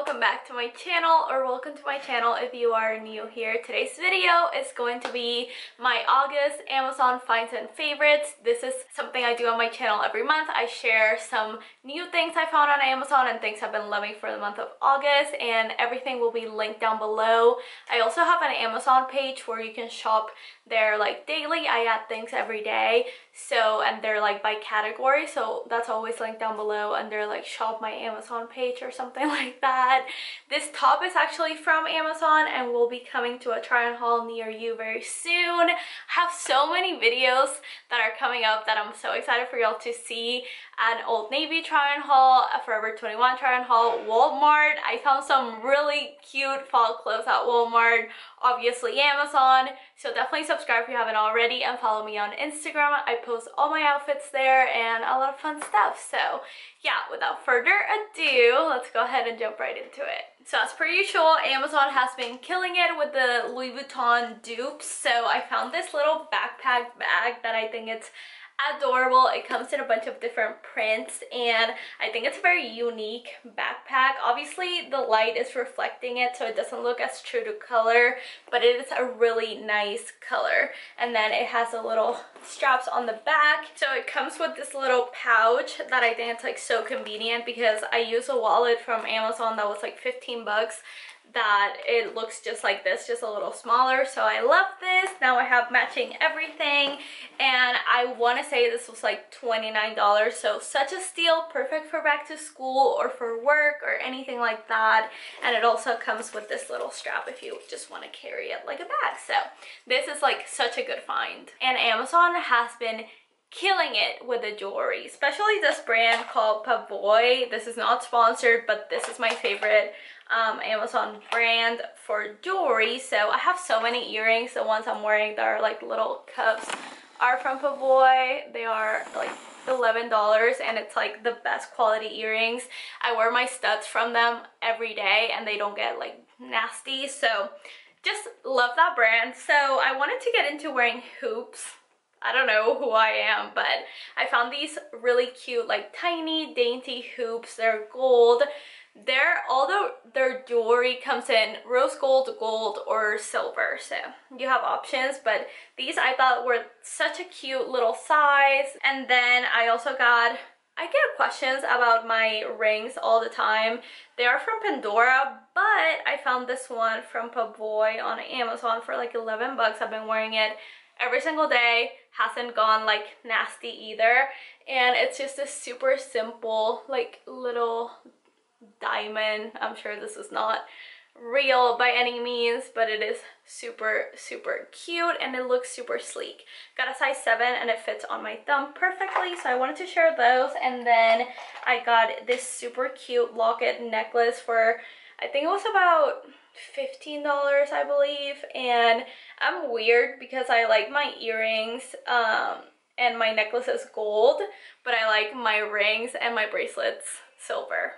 welcome back to my channel, or welcome to my channel if you are new here. Today's video is going to be my August Amazon finds and favorites. This is something I do on my channel every month. I share some new things I found on Amazon and things I've been loving for the month of August, and everything will be linked down below. I also have an Amazon page where you can shop there like daily. I add things every day, so, and they're like by category, so that's always linked down below under like shop my Amazon page or something like that. This top is actually from Amazon and will be coming to a try on haul near you very soon. I have so many videos that are coming up that I'm so excited for y'all to see. An Old Navy try on haul, a Forever 21 try on haul, Walmart. I found some really cute fall clothes at Walmart, obviously Amazon, so definitely subscribe if you haven't already and follow me on Instagram. I post all my outfits there and a lot of fun stuff. So yeah, without further ado, let's go ahead and jump right into it. So as per usual, Amazon has been killing it with the Louis Vuitton dupes. So I found this little backpack bag that I think it's adorable. It comes in a bunch of different prints and I think it's a very unique backpack. Obviously the light is reflecting it, so it doesn't look as true to color, but it is a really nice color. And then it has a little straps on the back, so it comes with this little pouch that I think it's like so convenient, because I use a wallet from Amazon that was like 15 bucks that it looks just like this, just a little smaller. So I love this. Now I have matching everything, and I want to say this was like $29, so such a steal, perfect for back to school or for work or anything like that. And it also comes with this little strap if you just want to carry it like a bag. So this is like such a good find, and Amazon has been killing it with the jewelry, especially this brand called Pavoy. This is not sponsored, but this is my favorite Amazon brand for jewelry. So I have so many earrings. The ones I'm wearing that are like little cups are from Pavoy. They are like $11 and it's like the best quality earrings. I wear my studs from them every day and they don't get like nasty, so just love that brand. So I wanted to get into wearing hoops. I don't know who I am, but I found these really cute, like tiny, dainty hoops. They're gold. Although their jewelry comes in rose gold, gold, or silver, so you have options, but these I thought were such a cute little size. And then I get questions about my rings all the time. They are from Pandora, but I found this one from Pavoy on Amazon for like 11 bucks. I've been wearing it every single day, hasn't gone like nasty either, and it's just a super simple like little diamond. I'm sure this is not real by any means, but it is super cute and it looks super sleek. Got a size 7 and it fits on my thumb perfectly, so I wanted to share those. And then I got this super cute locket necklace for, I think it was about $15, I believe. And I'm weird because I like my earrings and my necklace is gold, but I like my rings and my bracelets silver.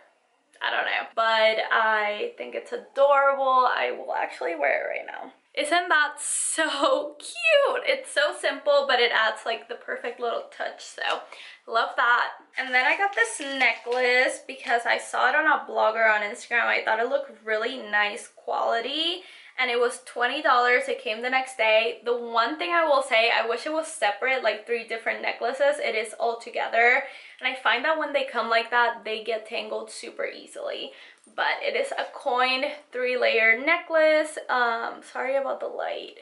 I don't know, but I think it's adorable. I will actually wear it right now. Isn't that so cute? It's so simple, but it adds like the perfect little touch, so love that. And then I got this necklace because I saw it on a blogger on Instagram. I thought it looked really nice quality, and it was $20. It came the next day. The one thing I will say, I wish it was separate, like 3 different necklaces. It is all together, and I find that when they come like that, they get tangled super easily. But it is a coined 3-layer necklace. Sorry about the light,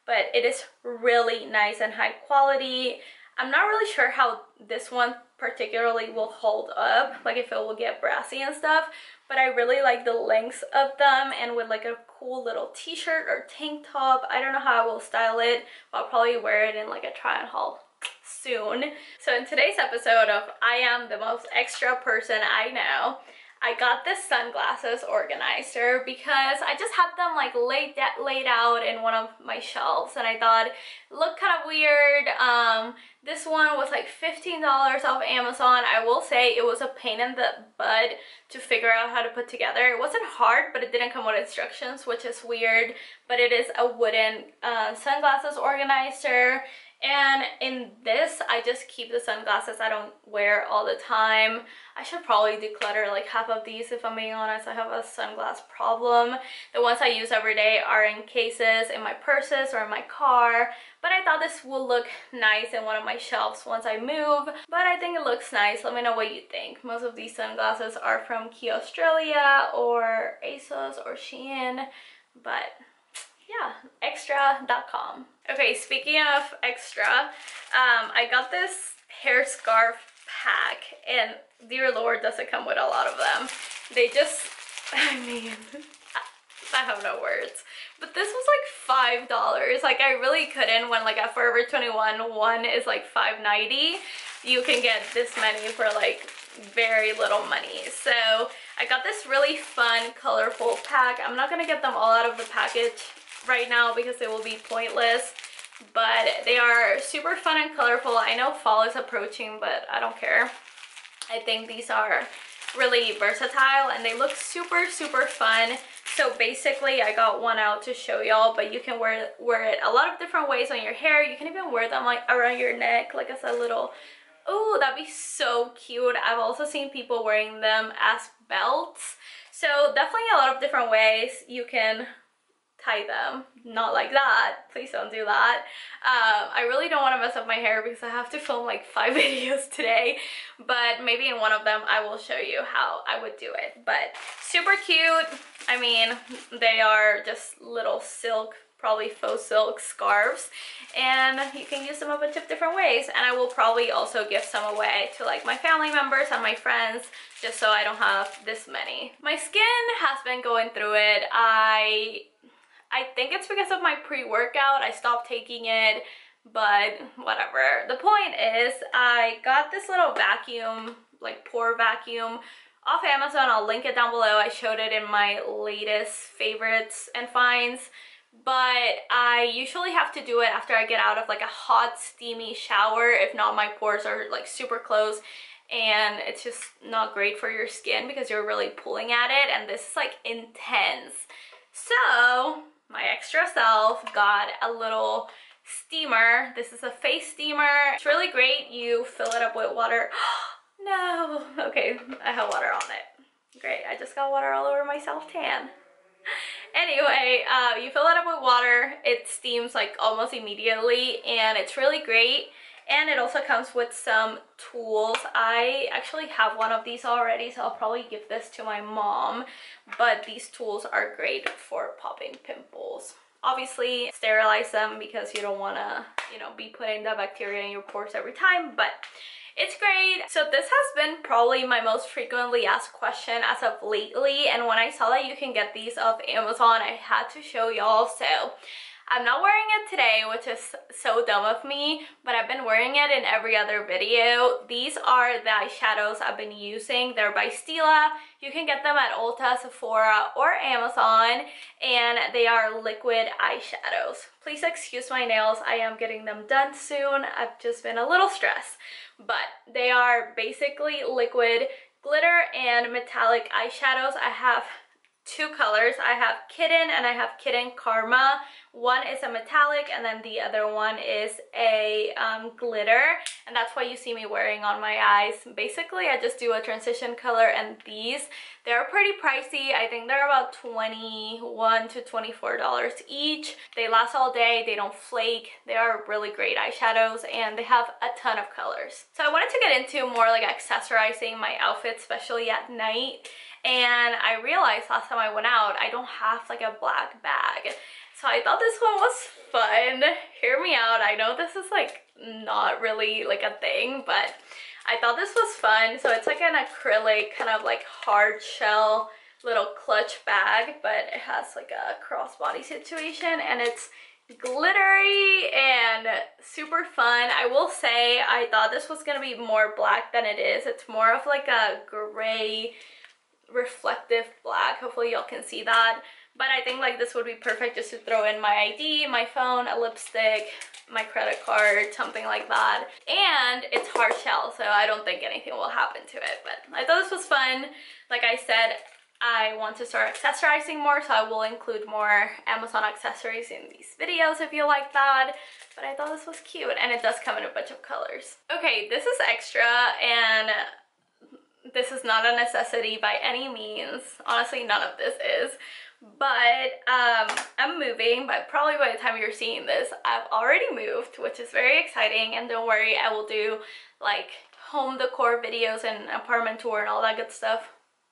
but it is really nice and high quality. I'm not really sure how this one particularly will hold up, like if it will get brassy and stuff, but I really like the lengths of them, and with like a cool little t-shirt or tank top. I don't know how I will style it, but I'll probably wear it in like a try on haul soon. So in today's episode of I Am the Most Extra Person I Know, I got this sunglasses organizer because I just had them like laid out in one of my shelves, and I thought it looked kind of weird. This one was like $15 off Amazon. I will say it was a pain in the butt to figure out how to put together. It wasn't hard, but it didn't come with instructions, which is weird. But it is a wooden sunglasses organizer, And in this, I just keep the sunglasses I don't wear all the time. I should probably declutter like half of these if I'm being honest. I have a sunglass problem. The ones I use every day are in cases, in my purses, or in my car. But I thought this will look nice in one of my shelves once I move. But I think it looks nice. Let me know what you think. Most of these sunglasses are from Key Australia or ASOS or Shein. But yeah, extra.com. Okay, speaking of extra, I got this hair scarf pack, and dear Lord, does it come with a lot of them. They just, I mean, I have no words. But this was like $5. Like, I really couldn't when like at Forever 21, one is like $5.90. You can get this many for like very little money. So I got this really fun, colorful pack. I'm not gonna get them all out of the package right now because it will be pointless, but they are super fun and colorful. I know fall is approaching, but I don't care. I think these are really versatile and they look super fun. So basically I got one out to show y'all, but you can wear it a lot of different ways on your hair. You can even wear them like around your neck, like as a little, oh, that'd be so cute. I've also seen people wearing them as belts. So definitely a lot of different ways you can tie them. Not like that, please don't do that. I really don't want to mess up my hair because I have to film like 5 videos today, but maybe in one of them I will show you how I would do it. But super cute. I mean, they are just little silk, probably faux silk scarves, and you can use them a bunch of different ways. And I will probably also give some away to like my family members and my friends, just so I don't have this many. My skin has been going through it. I think it's because of my pre-workout. I stopped taking it, but whatever. The point is, I got this little vacuum, like pore vacuum, off Amazon. I'll link it down below. I showed it in my latest favorites and finds, but I usually have to do it after I get out of like a hot, steamy shower. If not, my pores are like super closed, and it's just not great for your skin because you're really pulling at it, and this is like intense. So my extra self got a little steamer. This is a face steamer. It's really great. You fill it up with water. No. Okay, I have water on it. Great, I just got water all over my self-tan. Anyway, you fill it up with water. It steams like almost immediately, and it's really great. And it also comes with some tools. I actually have one of these already, so I'll probably give this to my mom. But these tools are great for popping pimples. Obviously, sterilize them because you don't want to, you know, be putting the bacteria in your pores every time. But it's great. So this has been probably my most frequently asked question as of lately. And when I saw that you can get these off Amazon, I had to show y'all. So I'm not wearing it today, which is so dumb of me, but I've been wearing it in every other video. These are the eyeshadows I've been using. They're by Stila. You can get them at Ulta, Sephora, or Amazon, and they are liquid eyeshadows. Please excuse my nails. I am getting them done soon. I've just been a little stressed, but they are basically liquid glitter and metallic eyeshadows. I have two colors. I have Kitten and I have Kitten Karma. One is a metallic and then the other one is a glitter, and that's why you see me wearing on my eyes. Basically, I just do a transition color, and they're pretty pricey. I think they're about $21 to $24 each. They last all day. They don't flake. They are really great eyeshadows, and they have a ton of colors. So I wanted to get into more like accessorizing my outfits, especially at night. And I realized last time I went out, I don't have like a black bag. So I thought this one was fun. Hear me out. I know this is like not really like a thing, but I thought this was fun. So it's like an acrylic kind of like hard shell little clutch bag, but it has like a crossbody situation, and it's glittery and super fun. I will say I thought this was gonna be more black than it is. It's more of like a gray reflective black. Hopefully y'all can see that. But I think like this would be perfect just to throw in my ID, my phone, a lipstick, my credit card, something like that. And it's hard shell, so I don't think anything will happen to it. But I thought this was fun. Like I said, I want to start accessorizing more, so I will include more Amazon accessories in these videos if you like that. But I thought this was cute, and it does come in a bunch of colors. Okay, this is extra, and this is not a necessity by any means. Honestly, none of this is. But I'm moving, but probably by the time you're seeing this, I've already moved, which is very exciting. And don't worry, I will do like home decor videos and apartment tour and all that good stuff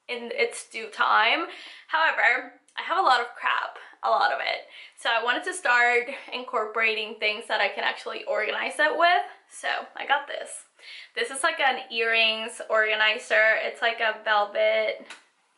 in its due time. However, I have a lot of crap, a lot of it. So I wanted to start incorporating things that I can actually organize it with. So I got this. This is like an earrings organizer. It's like a velvet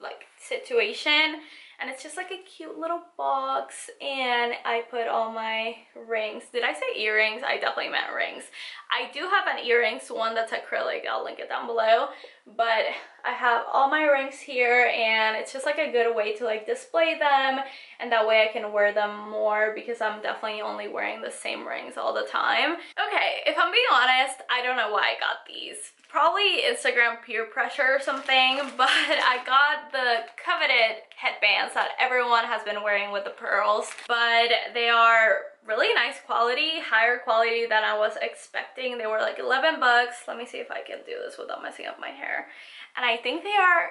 like situation, and it's just like a cute little box, and I put all my rings. Did I say earrings? I definitely meant rings. I do have an earrings one that's acrylic. I'll link it down below, but I have all my rings here, and it's just like a good way to like display them, and that way I can wear them more because I'm definitely only wearing the same rings all the time. Okay, if I'm being honest, I don't know why I got these. Probably Instagram peer pressure or something, but I got the coveted headbands that everyone has been wearing with the pearls, but they are really nice quality, higher quality than I was expecting. They were like 11 bucks. Let me see if I can do this without messing up my hair. And I think they are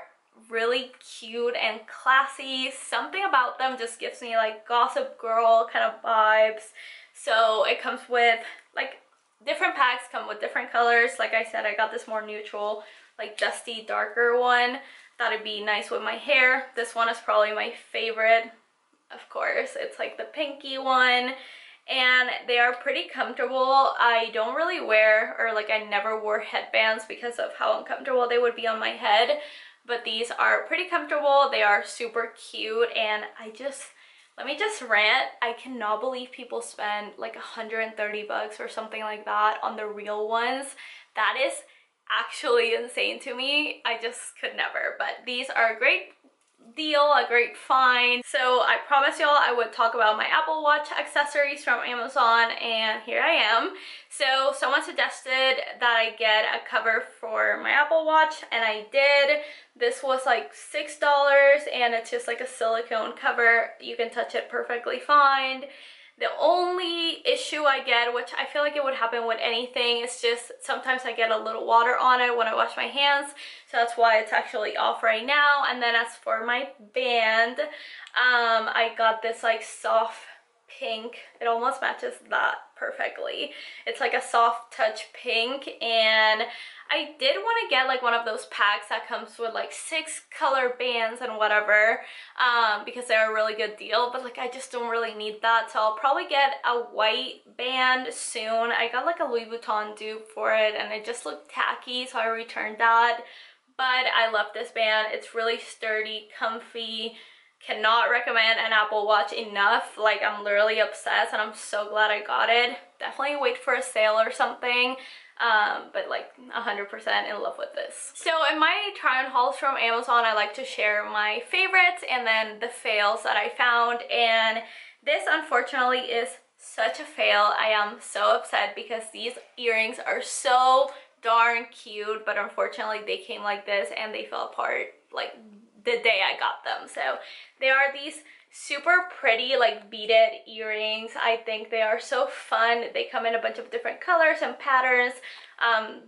really cute and classy. Something about them just gives me like Gossip Girl kind of vibes. So it comes with like different packs, come with different colors. Like I said, I got this more neutral, like dusty, darker one. Thought it'd be nice with my hair. This one is probably my favorite, of course. It's like the pinky one, and they are pretty comfortable. I don't really wear, or like I never wore headbands because of how uncomfortable they would be on my head, but these are pretty comfortable. They are super cute, and let me just rant. I cannot believe people spend like 130 bucks or something like that on the real ones. That is actually insane to me. I just could never. But these are a great deal, a great find. So I promised y'all I would talk about my Apple Watch accessories from Amazon, and here I am. So someone suggested that I get a cover for my Apple Watch, and I did. This was like $6, and it's just like a silicone cover. You can touch it perfectly fine. The only issue I get, which I feel like it would happen with anything, is just sometimes I get a little water on it when I wash my hands. So that's why it's actually off right now. And then as for my band, I got this like soft pink. It almost matches that perfectly. It's like a soft touch pink, and I did want to get like one of those packs that comes with like 6 color bands and whatever, because they're a really good deal, but like I just don't really need that. So I'll probably get a white band soon. I got like a Louis Vuitton dupe for it, and it just looked tacky, so I returned that. But I love this band. It's really sturdy, comfy. Cannot recommend an Apple Watch enough. Like, I'm literally obsessed, and I'm so glad I got it. Definitely wait for a sale or something. But like 100% in love with this. So in my try on hauls from Amazon, I like to share my favorites and then the fails that I found, and this unfortunately is such a fail. I am so upset because these earrings are so darn cute, but unfortunately they came like this and they fell apart like the day I got them. So they are these super pretty like beaded earrings. I think they are so fun. They come in a bunch of different colors and patterns.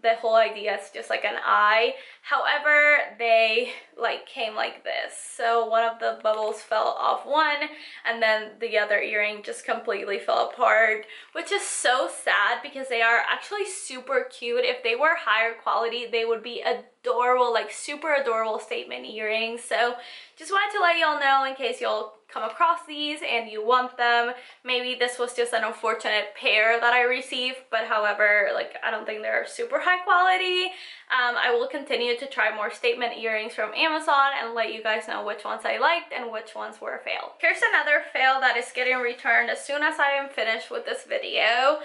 The whole idea is just like an eye. However, they like came like this. So one of the bubbles fell off one, and then the other earring just completely fell apart, which is so sad because they are actually super cute. If they were higher quality, they would be adorable, like super adorable statement earrings. So just wanted to let y'all know in case y'all come across these and you want them. Maybe this was just an unfortunate pair that I received, but however, like I don't think they're super high quality. I will continue to try more statement earrings from Amazon and let you guys know which ones I liked and which ones were a fail. Here's another fail that is getting returned as soon as I am finished with this video.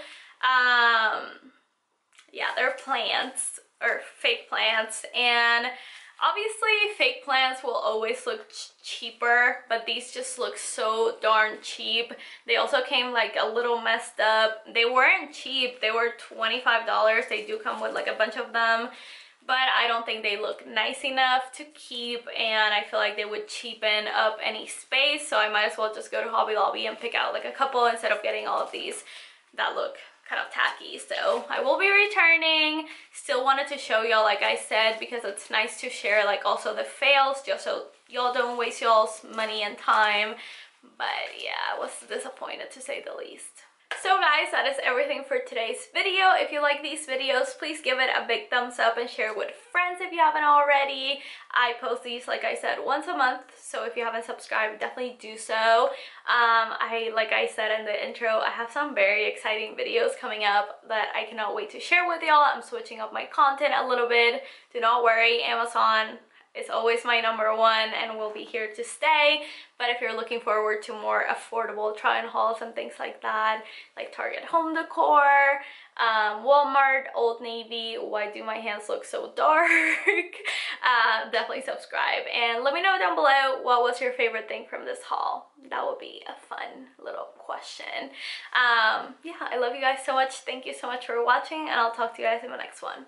Yeah, they're plants or fake plants, and obviously fake plants will always look cheaper, but these just look so darn cheap. They also came like a little messed up. They weren't cheap. They were $25. They do come with like a bunch of them, but I don't think they look nice enough to keep, and I feel like they would cheapen up any space, so I might as well just go to Hobby Lobby and pick out like a couple instead of getting all of these that look kind of tacky. So I will be returning. Still wanted to show y'all, like I said, because it's nice to share like also the fails, just so y'all don't waste y'all's money and time. But yeah, I was disappointed to say the least. So guys, that is everything for today's video. If you like these videos, please give it a big thumbs up and share with friends if you haven't already. I post these, like I said, once a month, so if you haven't subscribed, definitely do so. Like I said in the intro, I have some very exciting videos coming up that I cannot wait to share with y'all. I'm switching up my content a little bit. Do not worry, Amazon is always my #1 and will be here to stay. But if you're looking forward to more affordable try-on hauls and things like that, like Target home decor, Walmart, Old Navy, why do my hands look so dark? Definitely subscribe and let me know down below what was your favorite thing from this haul. That would be a fun little question. Yeah, I love you guys so much. Thank you so much for watching, and I'll talk to you guys in the next one.